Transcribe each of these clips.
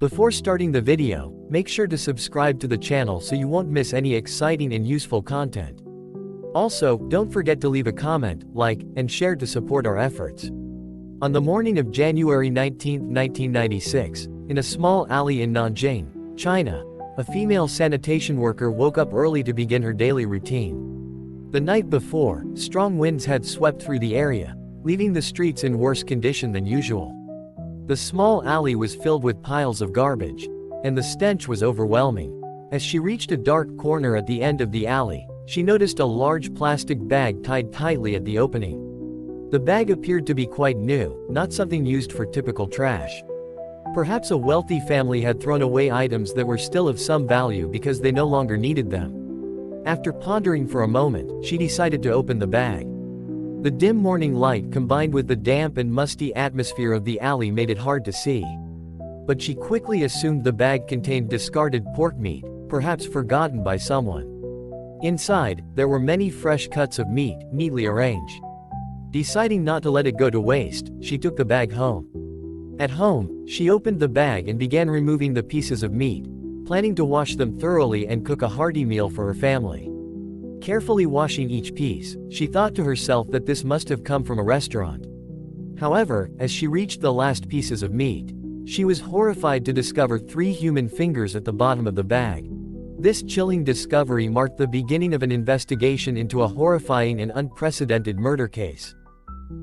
Before starting the video, make sure to subscribe to the channel so you won't miss any exciting and useful content. Also, don't forget to leave a comment, like, and share to support our efforts. On the morning of January 19, 1996, in a small alley in Nanjing, China, a female sanitation worker woke up early to begin her daily routine. The night before, strong winds had swept through the area, leaving the streets in worse condition than usual. The small alley was filled with piles of garbage, and the stench was overwhelming. As she reached a dark corner at the end of the alley, she noticed a large plastic bag tied tightly at the opening. The bag appeared to be quite new, not something used for typical trash. Perhaps a wealthy family had thrown away items that were still of some value because they no longer needed them. After pondering for a moment, she decided to open the bag. The dim morning light combined with the damp and musty atmosphere of the alley made it hard to see. But she quickly assumed the bag contained discarded pork meat, perhaps forgotten by someone. Inside, there were many fresh cuts of meat, neatly arranged. Deciding not to let it go to waste, she took the bag home. At home, she opened the bag and began removing the pieces of meat, planning to wash them thoroughly and cook a hearty meal for her family. Carefully washing each piece, she thought to herself that this must have come from a restaurant. However, as she reached the last pieces of meat, she was horrified to discover 3 human fingers at the bottom of the bag. This chilling discovery marked the beginning of an investigation into a horrifying and unprecedented murder case.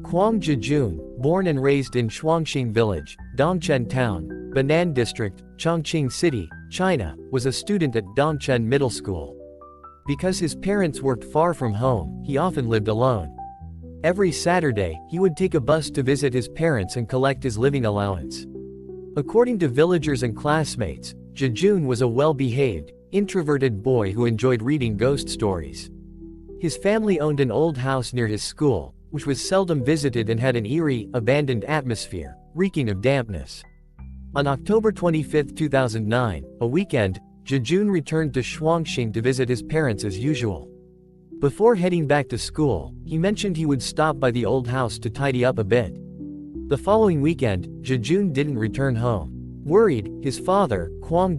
Huang, born and raised in Shuangxing Village, Dongchen Town, Banan District, Chongqing City, China, was a student at Dongchen Middle School. Because his parents worked far from home, he often lived alone. Every Saturday, he would take a bus to visit his parents and collect his living allowance. According to villagers and classmates, Jejun was a well-behaved, introverted boy who enjoyed reading ghost stories. His family owned an old house near his school, which was seldom visited and had an eerie, abandoned atmosphere, reeking of dampness. On October 25, 2009, a weekend, Jejun returned to Shuangxing to visit his parents as usual. Before heading back to school, he mentioned he would stop by the old house to tidy up a bit. The following weekend, Jejun didn't return home. Worried, his father, Huang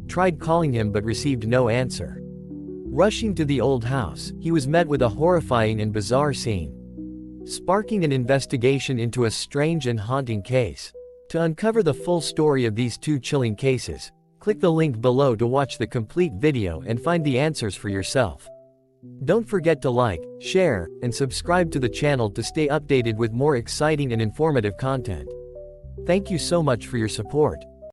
tried calling him but received no answer. Rushing to the old house, he was met with a horrifying and bizarre scene, sparking an investigation into a strange and haunting case. To uncover the full story of these 2 chilling cases, click the link below to watch the complete video and find the answers for yourself. Don't forget to like, share, and subscribe to the channel to stay updated with more exciting and informative content. Thank you so much for your support.